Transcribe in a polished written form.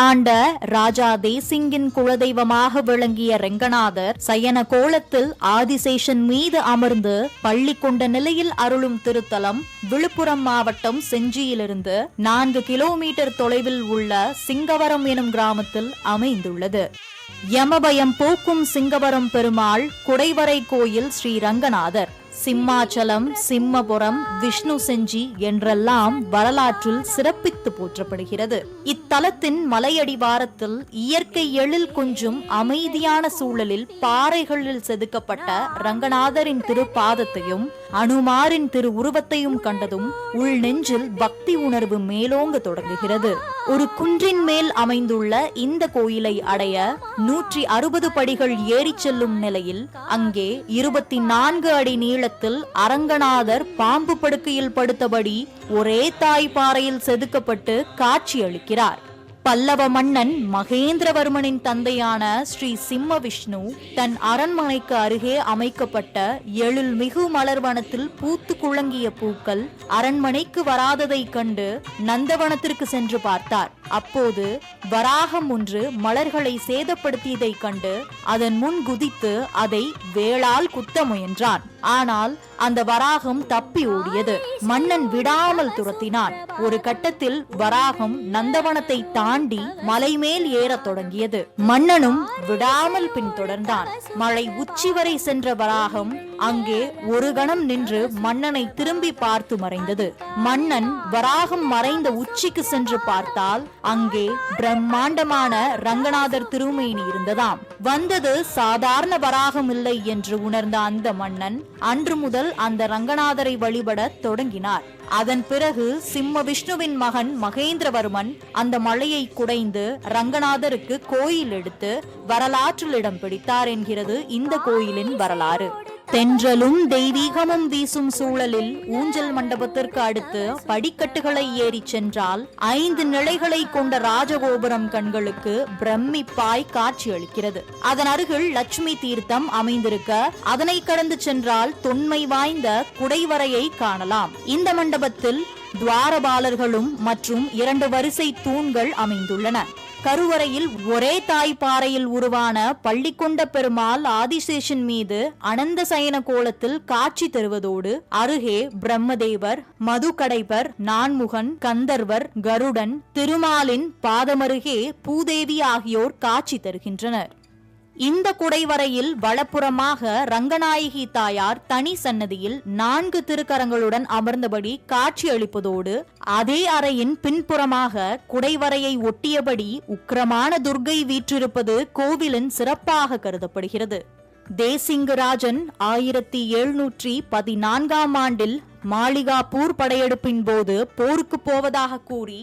ஆண்ட ராஜா தேசிங்கின் குலதெய்வமாக விளங்கிய ரெங்கநாதர் சயன கோலத்தில் ஆதிசேஷன் மீது அமர்ந்து பள்ளி கொண்ட நிலையில் அருளும் திருத்தலம் விழுப்புரம் மாவட்டம் செஞ்சியிலிருந்து 4 கிலோமீட்டர் தொலைவில் உள்ள சிங்கவரம் எனும் கிராமத்தில் அமைந்துள்ளது. யமபயம் போக்கும் சிங்கவரம் பெருமாள் குடைவரை கோயில் ஸ்ரீ ரங்கநாதர் சிம்மாச்சலம், சிம்மபுரம், விஷ்ணு செஞ்சி என்றெல்லாம் வரலாற்றில் சிறப்பித்து போற்றப்படுகிறது. இத்தலத்தின் மலையடிவாரத்தில் இயற்கை எழில் கொஞ்சும் அமைதியான சூழலில் பாறைகளில் செதுக்கப்பட்ட ரங்கநாதரின் திருப்பாதத்தையும் அனுமாரின் திரு உருவத்தையும் கண்டதும் உள் நெஞ்சில் பக்தி உணர்வு மேலோங்க தொடங்குகிறது. ஒரு குன்றின் மேல் அமைந்துள்ள இந்த கோயிலை அடைய 160 படிகள் ஏறிச் செல்லும் நிலையில் அங்கே 24 அடி நீளத்தில் அரங்கநாதர் பாம்பு படுக்கையில் படுத்தபடி ஒரே தாய்ப்பாறையில் செதுக்கப்பட்டு காட்சியளிக்கிறார். பல்லவ மன்னன் மகேந்திரவர்மனின் தந்தையான ஸ்ரீ சிம்ம விஷ்ணு தன் அரண்மனைக்கு அருகே அமைக்கப்பட்ட எழில்மிகு மலர்வனத்தில் பூத்து குழங்கிய பூக்கள் அரண்மனைக்கு வராததை கண்டு நந்தவனத்திற்கு சென்று பார்த்தார். அப்போது வராகம் ஒன்று மலர்களை சேதப்படுத்தியதை கண்டு அதன் முன் குதித்து அதை வேளால் குத்த முயன்றான். ஆனால் அந்த வராகம் தப்பி ஓடியது. மன்னன் விடாமல் துரத்தினான். ஒரு கட்டத்தில் வராகம் நந்தவனத்தை தாண்டி மலை மேல் ஏறத் தொடங்கியது. மன்னனும் விடாமல் பின்தொடர்ந்தான். மலை உச்சி வரை சென்ற வராகம் அங்கே ஒரு கணம் நின்று மன்னனை திரும்பி பார்த்து மறைந்தது. மன்னன் வராகம் மறைந்த உச்சிக்கு சென்று பார்த்தால் அங்கே பிரம்மாண்டமான ரங்கநாதர் திருமேனி இருந்ததாம். வந்தது சாதாரண வராகம் இல்லை என்று உணர்ந்த அந்த மன்னன் அன்று முதல் அந்த ரங்கநாதரை வழிபட தொடங்கினார். அதன் பிறகு சிம்ம விஷ்ணுவின் மகன் மகேந்திரவர்மன் அந்த மலையை குடைந்து ரங்கநாதருக்கு கோயில் எடுத்து வரலாற்றில் இடம் பிடித்தார் என்கிறது இந்த கோயிலின் வரலாறு. தென்றலும் தெய்வீகமும் வீசும் சூழலில் ஊஞ்சல் மண்டபத்திற்கு அடுத்து படிக்கட்டுகளை ஏறி சென்றால் 5 நிலைகளை கொண்ட ராஜகோபுரம் கண்களுக்கு பிரமிப்பாய் காட்சியளிக்கிறது. அதன் அருகில் லட்சுமி தீர்த்தம் அமைந்திருக்க அதனை கடந்து சென்றால் தொன்மை வாய்ந்த குடைவரையை காணலாம். இந்த மண்டபத்தில் துவாரபாலர்களும் மற்றும் 2 வரிசை தூண்கள் அமைந்துள்ளன. கருவறையில் ஒரே தாய்ப்பாறையில் உருவான பள்ளிக்கொண்ட பெருமாள் ஆதிசேஷன் மீது அனந்த சயன கோலத்தில் காட்சி தருவதோடு அருகே பிரம்மதேவர், மதுக்கடைபர், நான்முகன், கந்தர்வர், கருடன், திருமாலின் பாதமருகே பூதேவி ஆகியோர் காட்சி தருகின்றனர். இந்த குடைவரையில் வலப்புறமாக ரங்கநாயகி தாயார் தனி சன்னதியில் 4 திருக்கரங்களுடன் அமர்ந்தபடி காட்சி அளிப்பதோடு அதே அறையின் பின்புறமாக குடைவரையை ஒட்டியபடி உக்கிரமான துர்க்கை வீற்றிருப்பது கோவிலின் சிறப்பாக கருதப்படுகிறது. தேசிங்கராஜன் 1714ஆம் ஆண்டில் மாளிகாப்பூர் படையெடுப்பின் போது போருக்கு போவதாக கூறி